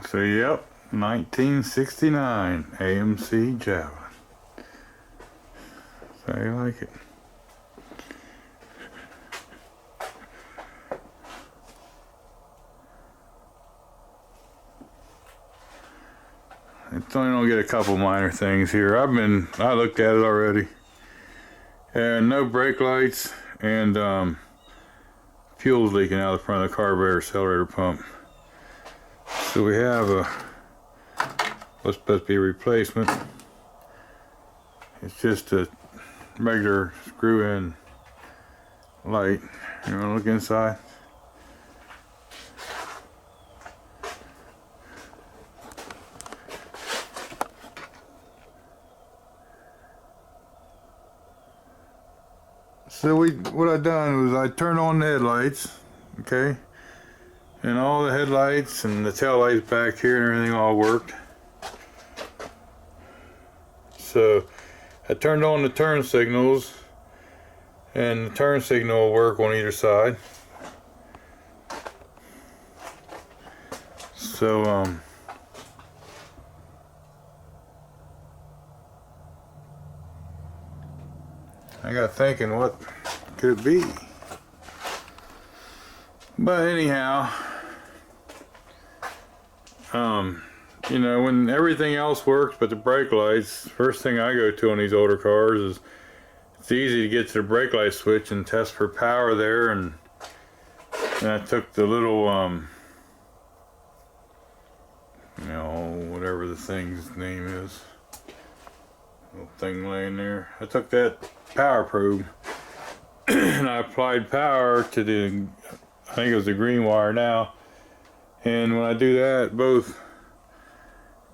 So yep, 1969 AMC Javelin. So you like it? It's only gonna get a couple minor things here. I looked at it already. And no brake lights, and fuel's leaking out the front of the carburetor accelerator pump. So we have what's supposed to be a replacement. It's just a regular screw-in light. You wanna look inside? So what I done was I turned on the headlights, okay, and all the headlights and the tail lights back here and everything all worked. So I turned on the turn signals, and the turn signal will work on either side. So I got thinking, what could it be? But anyhow, you know, when everything else works but the brake lights, first thing I go to on these older cars is it's easy to get to the brake light switch and test for power there, and I took the little you know, whatever the thing's name is, little thing laying there. I took that power probe and I applied power to the, I think it was the green wire now, and when I do that, both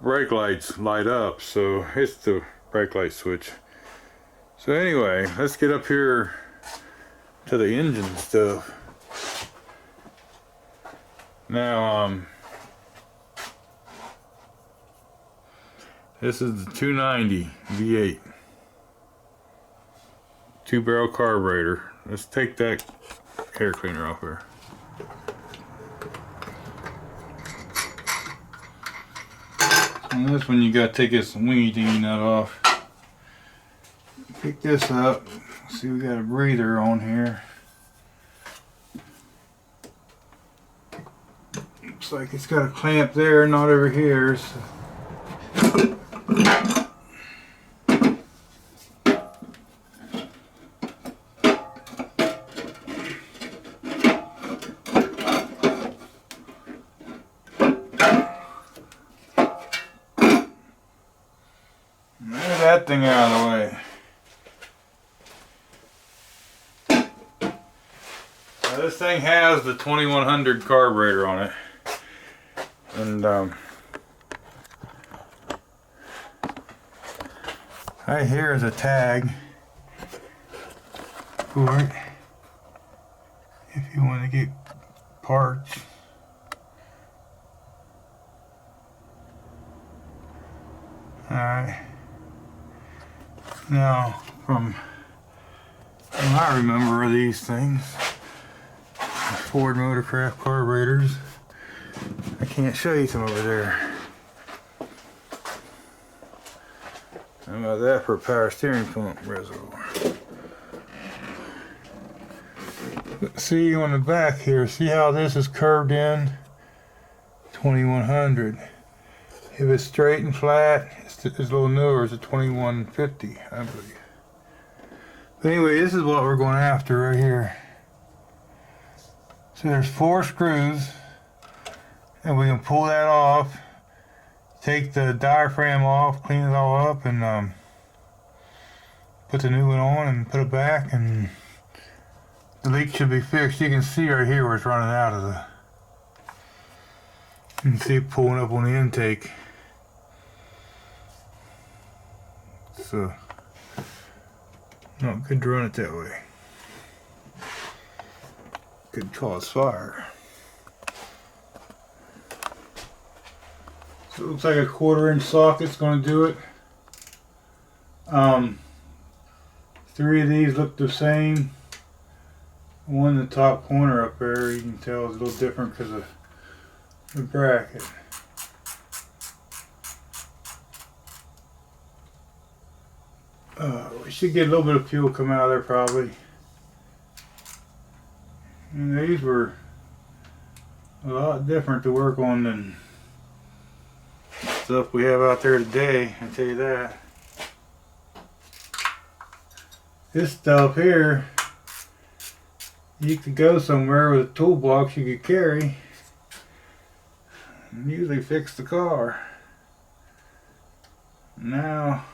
brake lights light up, so it's the brake light switch. So anyway, let's get up here to the engine stuff. Now this is the 290 V8 2-barrel carburetor. Let's take that air cleaner off here. On this one you gotta take this wingy dingy nut off. Pick this up. See, we got a breather on here. Looks like it's got a clamp there, not over here. So. Move that thing out of the way. Now this thing has the 2100 carburetor on it, and right here is a tag for it if you want to get parts. Alright. Now, from I remember these things, Ford Motorcraft carburetors. I can't show you some over there. How about that for a power steering pump reservoir? See on the back here, see how this is curved in? 2100. If it's straight and flat, it's a little newer, it's a 2150, I believe. But anyway, this is what we're going after right here. So there's 4 screws, and we can pull that off, take the diaphragm off, clean it all up, and put the new one on and put it back, and the leak should be fixed. You can see right here where it's running out of the, you can see it pulling up on the intake. So not good to run it that way. Could cause fire. So it looks like a 1/4-inch socket's going to do it. 3 of these look the same. One in the top corner up there, you can tell is a little different because of the bracket. We should get a little bit of fuel come out of there probably. And these were a lot different to work on than stuff we have out there today, I tell you that. This stuff here, you could go somewhere with a toolbox you could carry and usually fix the car. Now,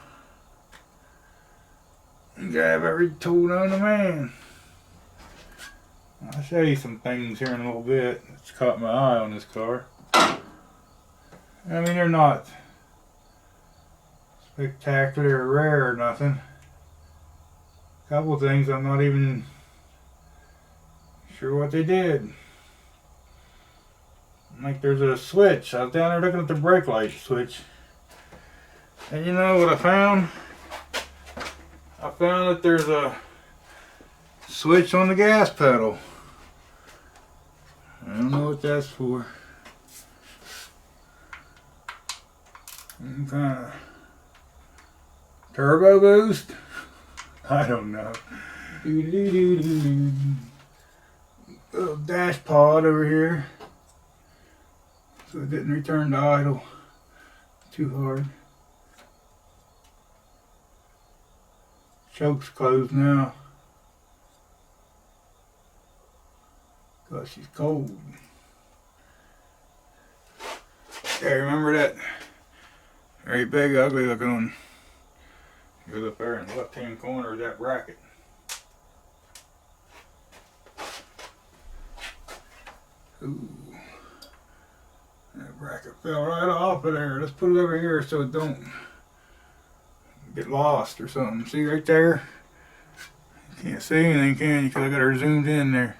you gotta have every tool known to man. I'll show you some things here in a little bit that's caught my eye on this car. I mean, they're not spectacular or rare or nothing. A couple of things I'm not even sure what they did. Like there's a switch. I was down there looking at the brake light switch. And you know what I found? I found that there's a switch on the gas pedal. I don't know what that's for. Some kind of turbo boost? I don't know. Little dash pod over here, so it didn't return to idle too hard. Choke's closed now because she's cold. Yeah, remember that very big, ugly looking one? Goes up there in the left-hand corner of that bracket. Ooh, that bracket fell right off of there. Let's put it over here so it don't get lost or something. See right there? You can't see anything, can you? Because I got her zoomed in there.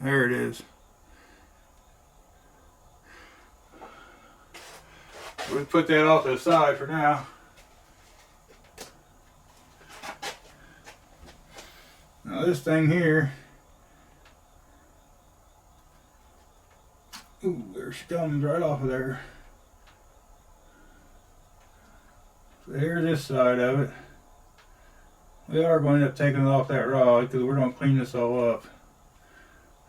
There it is. We'll put that off to the side for now. Now this thing here, ooh, there she comes right off of there. So here's this side of it. We are going to end up taking it off that rod because we're going to clean this all up.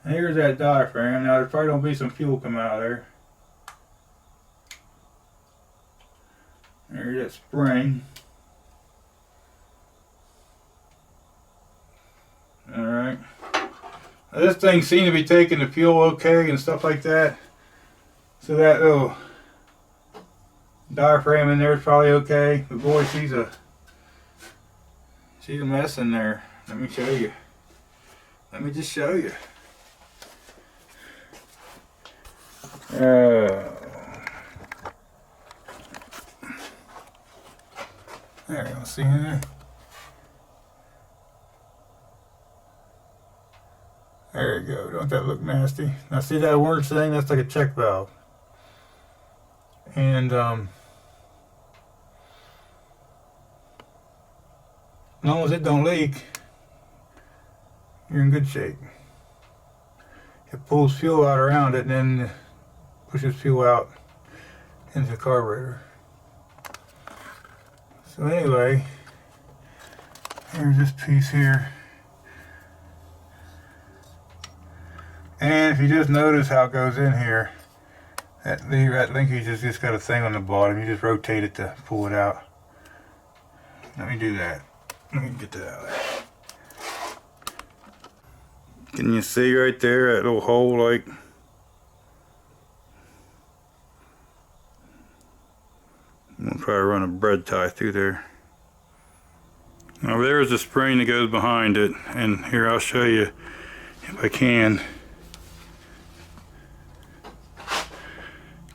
And here's that diaphragm. Now there's probably going to be some fuel come out of there. There's that spring. Alright. This thing seemed to be taking the fuel okay and stuff like that. So that little diaphragm in there is probably okay. But boy, she's a mess in there. Let me show you. Let me just show you. There, you see in there? There you go. Don't that look nasty? Now see that orange thing? That's like a check valve. And as long as it don't leak, you're in good shape. It pulls fuel out around it and then pushes fuel out into the carburetor. So anyway, here's this piece here. And if you just notice how it goes in here, that linkage has just got a thing on the bottom. You just rotate it to pull it out. Let me do that. Let me get that out of there. Can you see right there that little hole? Like, I'm gonna try to run a bread tie through there. Now there's a spring that goes behind it, and here I'll show you if I can.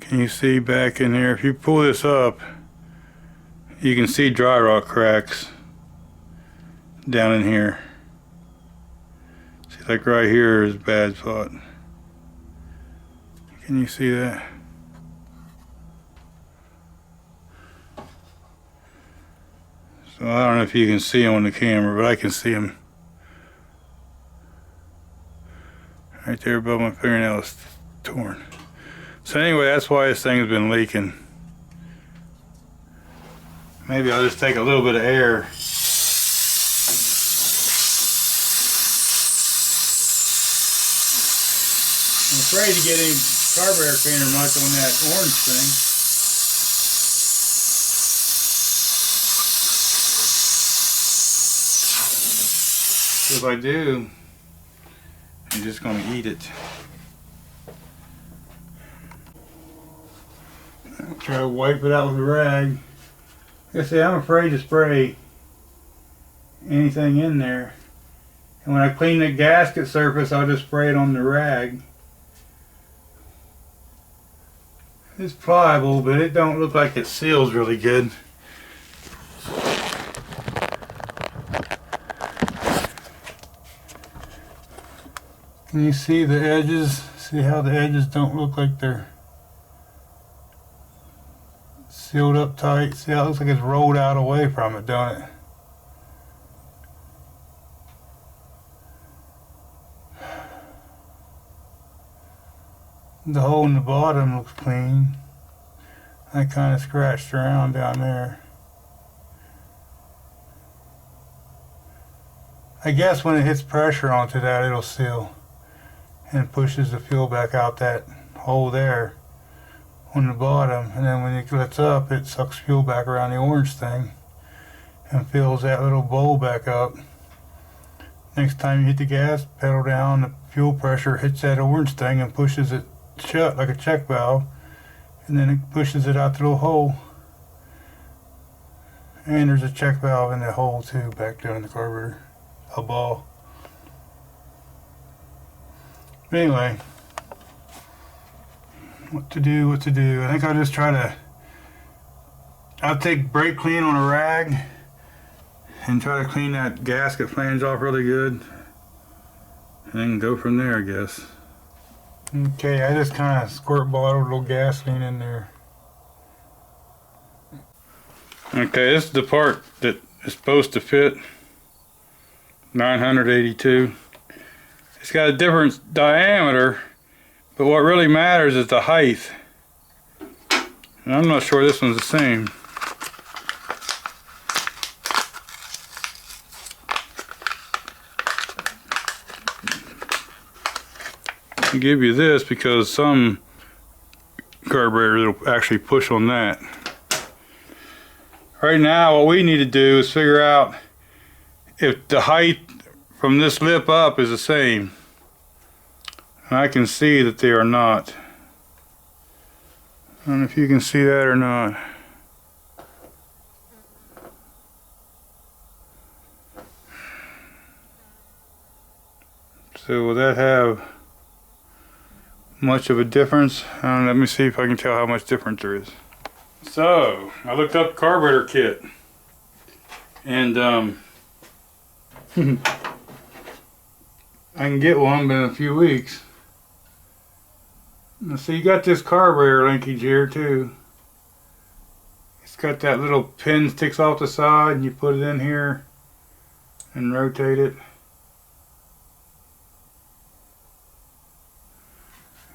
Can you see back in here? If you pull this up, you can see dry rot cracks down in here. See, like right here is a bad spot. Can you see that? So I don't know if you can see them on the camera, but I can see them. Right there above my fingernail is torn. So anyway, that's why this thing's been leaking. Maybe I'll just take a little bit of air. I'm afraid to get any carburetor cleaner much on that orange thing. If I do, I'm just going to eat it. I'll try to wipe it out with a rag. Like I say, I'm afraid to spray anything in there. And when I clean the gasket surface, I'll just spray it on the rag. It's pliable, but it don't look like it seals really good. Can you see the edges? See how the edges don't look like they're sealed up tight? See how it looks like it's rolled out away from it, don't it? The hole in the bottom looks clean. I kind of scratched around down there. I guess when it hits pressure onto that, it'll seal and pushes the fuel back out that hole there on the bottom, and then when it lets up, it sucks fuel back around the orange thing and fills that little bowl back up. Next time you hit the gas pedal down, the fuel pressure hits that orange thing and pushes it shut like a check valve, and then it pushes it out the little hole. And there's a check valve in that hole too, back there in the carburetor, a ball. Anyway, what to do? I think I'll just I'll take brake clean on a rag and try to clean that gasket flange off really good, and then go from there, I guess. Okay, I just kind of squirt bottled a little gasoline in there. Okay, this is the part that is supposed to fit 982. It's got a different diameter, but what really matters is the height. And I'm not sure this one's the same. I'll give you this because some carburetors will actually push on that. Right now, what we need to do is figure out if the height from this lip up is the same. And I can see that they are not. I don't know if you can see that or not. So will that have much of a difference? Let me see if I can tell how much difference there is. So I looked up carburetor kit, and I can get one, but in a few weeks. Now, so you got this carburetor linkage here too. It's got that little pin sticks off the side, and you put it in here and rotate it.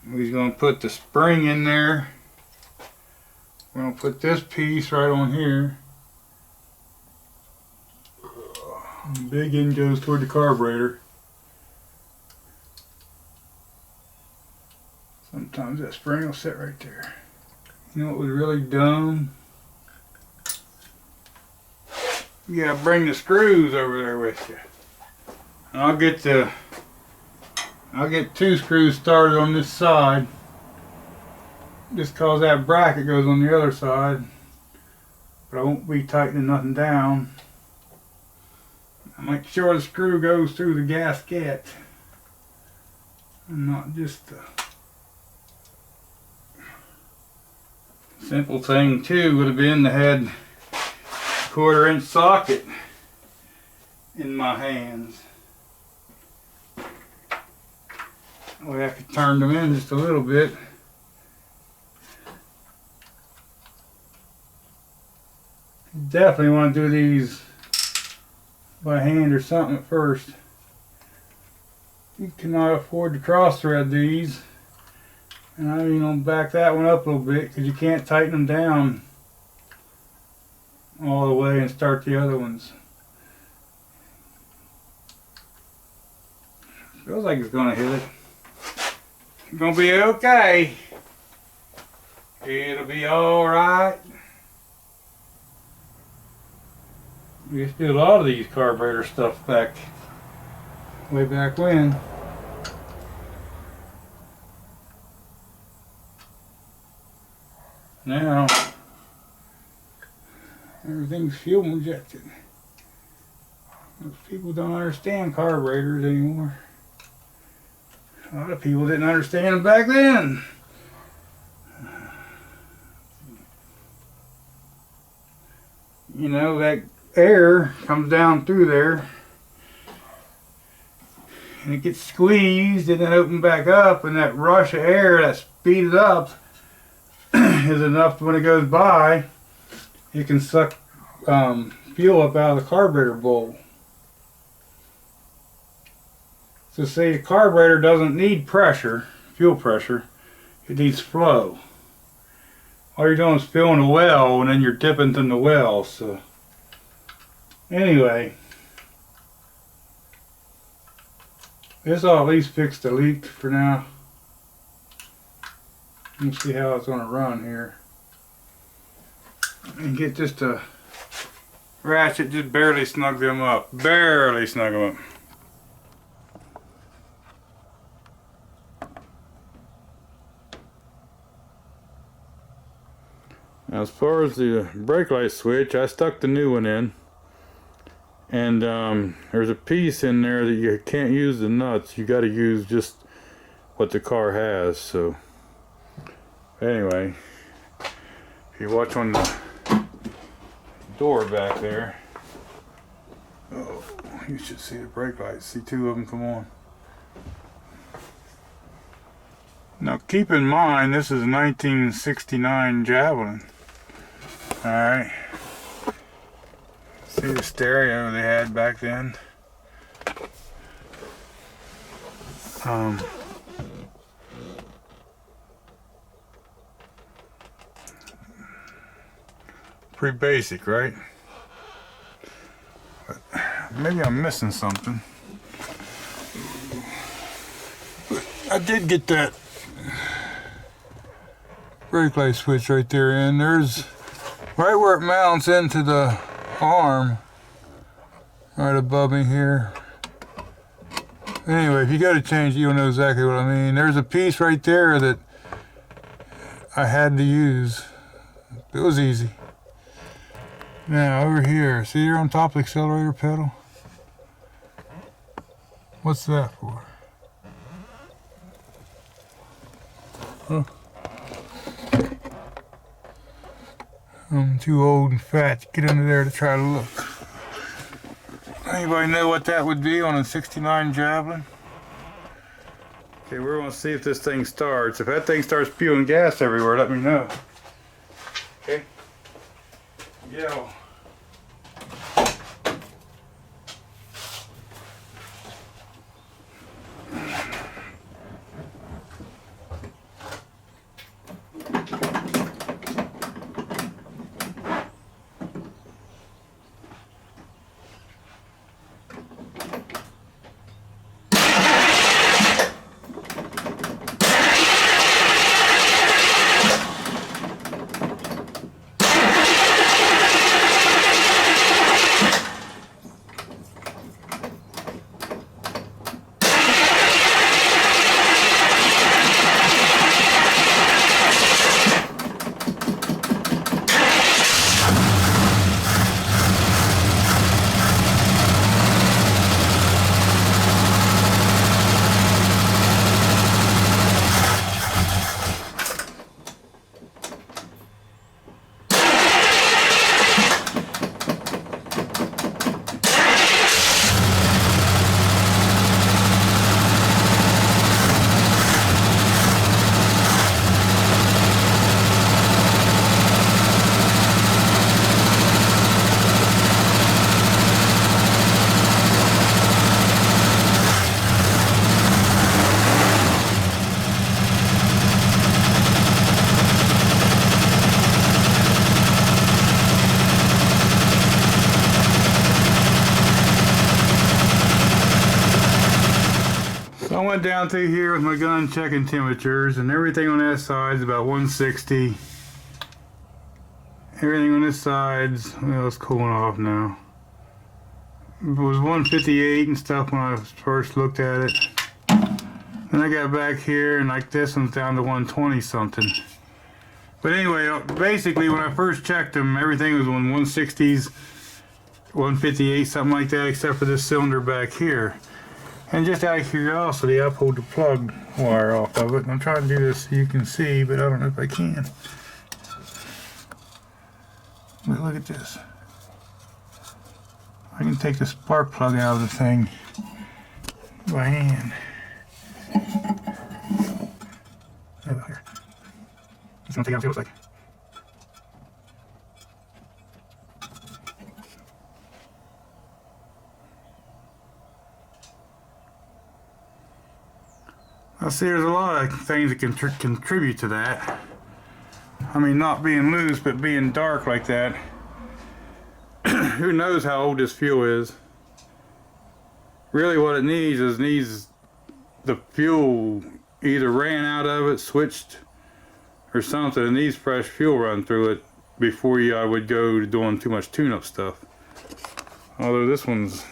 We're going to put the spring in there. We're going to put this piece right on here. The big end goes toward the carburetor. Sometimes that spring will sit right there. You know what was really dumb? You gotta bring the screws over there with you. And I'll get 2 screws started on this side, just cause that bracket goes on the other side. But I won't be tightening nothing down. I'll make sure the screw goes through the gasket and not just the simple thing too would have been to had 1/4 inch socket in my hands. We have to turn them in just a little bit. Definitely want to do these by hand or something at first. You cannot afford to cross thread these. And I'm even going to back that one up a little bit because you can't tighten them down all the way and start the other ones. Feels like it's gonna hit it. It's gonna be okay. It'll be alright. We used to do a lot of these carburetor stuff way back when. Now, everything's fuel injected. Most people don't understand carburetors anymore. A lot of people didn't understand them back then. You know, that air comes down through there and it gets squeezed and then opened back up, and that rush of air that speeds it up is enough when it goes by, it can suck fuel up out of the carburetor bowl. So say the carburetor doesn't need pressure, fuel pressure, it needs flow. All you're doing is filling the well and then you're dipping in the well. So anyway, this will at least fix the leak for now. Let's see how it's going to run here. And get just a ratchet, just barely snug them up. Barely snug them up. Now, as far as the brake light switch, I stuck the new one in. And there's a piece in there that you can't use the nuts. You got to use just what the car has. So anyway, if you watch on the door back there, oh, you should see the brake lights. See two of them come on. Now keep in mind, this is a 1969 Javelin. Alright. See the stereo they had back then? Pretty basic, right? But maybe I'm missing something. But I did get that brake light switch right there in. There's right where it mounts into the arm, right above me here. Anyway, if you got to change it, you'll know exactly what I mean. There's a piece right there that I had to use. It was easy. Now over here, see here on top of the accelerator pedal? What's that for? Huh? I'm too old and fat to get under there to try to look. Anybody know what that would be on a 69 Javelin? Okay, we're going to see if this thing starts. If that thing starts spewing gas everywhere, let me know. Okay? Yo. went down through here with my gun checking temperatures, and everything on that side is about 160. Everything on this side's, well, it's cooling off now. It was 158 and stuff when I first looked at it. Then I got back here, and like this one's down to 120 something. But anyway, basically when I first checked them, everything was on 160s, 158, something like that, except for this cylinder back here. And just out of curiosity, I pulled the plug wire off of it. And I'm trying to do this so you can see, but I don't know if I can. But look at this. I can take the spark plug out of the thing by hand. Here. Just gonna take it out and see what it looks like. I see there's a lot of things that can contribute to that. I mean, not being loose, but being dark like that. Who knows how old this fuel is? Really what it needs is the fuel either ran out of it, switched, or something. It needs fresh fuel run through it before I would go to doing too much tune-up stuff. Although this one's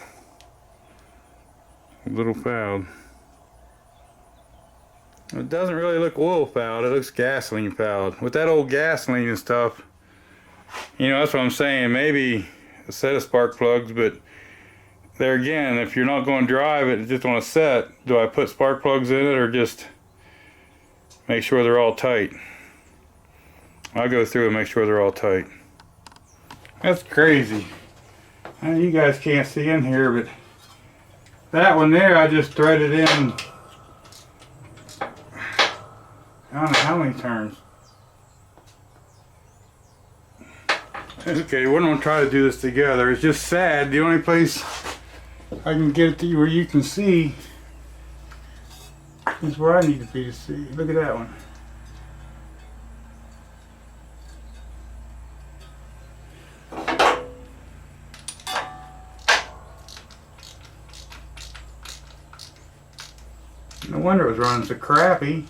a little fouled. It doesn't really look oil fouled, it looks gasoline fouled. With that old gasoline and stuff, you know, that's what I'm saying. Maybe a set of spark plugs, but there again, if you're not going to drive it just on a set, do I put spark plugs in it or just make sure they're all tight? I'll go through and make sure they're all tight. That's crazy. I know you guys can't see in here, but that one there I just threaded in, I don't know how many turns. Okay, we're going to try to do this together. It's just sad. The only place I can get it to you where you can see is where I need to be to see. Look at that one. No wonder it was running so crappy.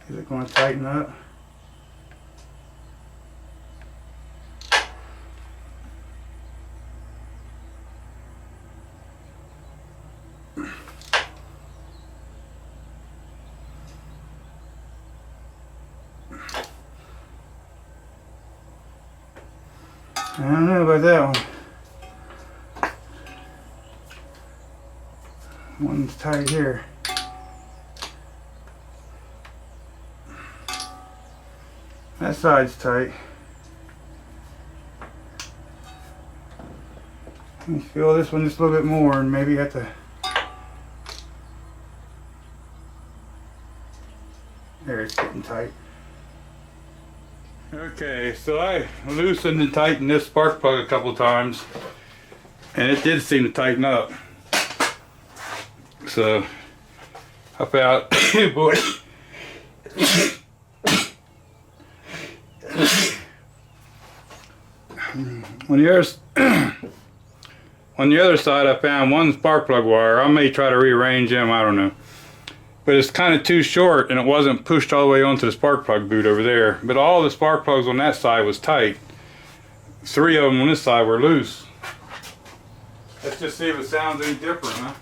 Is it going to tighten up? I don't know about that one. One's tight here. That side's tight. Let me feel this one just a little bit more and maybe have to... There, it's getting tight. Okay, so I loosened and tightened this spark plug a couple times and it did seem to tighten up. So I found, boy. On the other side I found one spark plug wire. I may try to rearrange them, I don't know. But it's kind of too short and it wasn't pushed all the way onto the spark plug boot over there. But all the spark plugs on that side was tight. 3 of them on this side were loose. Let's just see if it sounds any different, huh?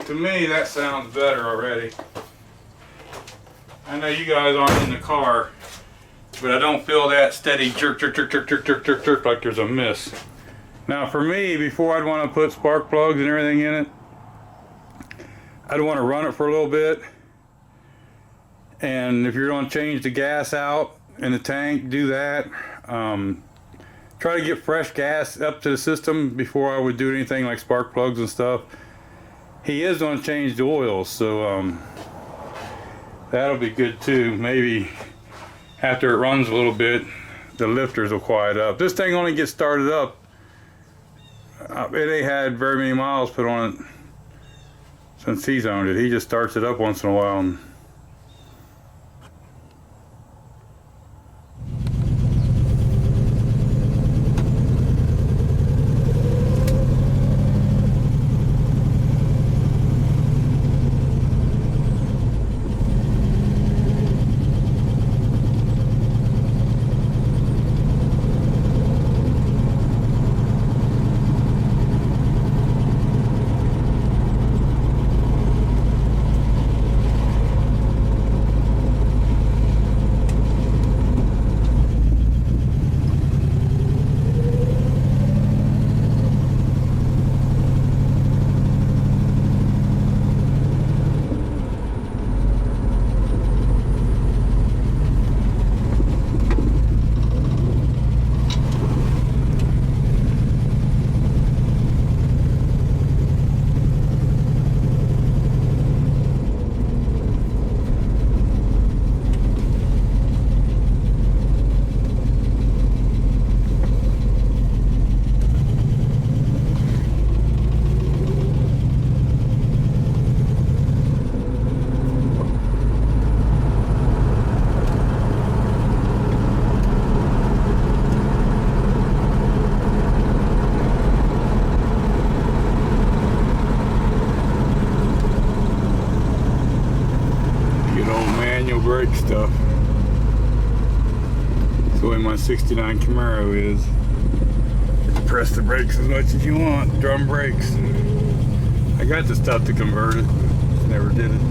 To me, that sounds better already. I know you guys aren't in the car, but I don't feel that steady jerk, jerk, jerk, jerk, jerk, jerk, jerk, jerk like there's a miss. Now for me, before I'd want to put spark plugs and everything in it, I'd want to run it for a little bit. And if you're going to change the gas out in the tank, do that. Try to get fresh gas up to the system before I would do anything like spark plugs and stuff. He is going to change the oil, so that'll be good too. Maybe after it runs a little bit, the lifters will quiet up. This thing only gets started up. It ain't had very many miles put on it since he's owned it. He just starts it up once in a while. And brake stuff. That's the way my 69 Camaro is. Press the brakes as much as you want. Drum brakes. I got the stuff to convert it. Just never did it.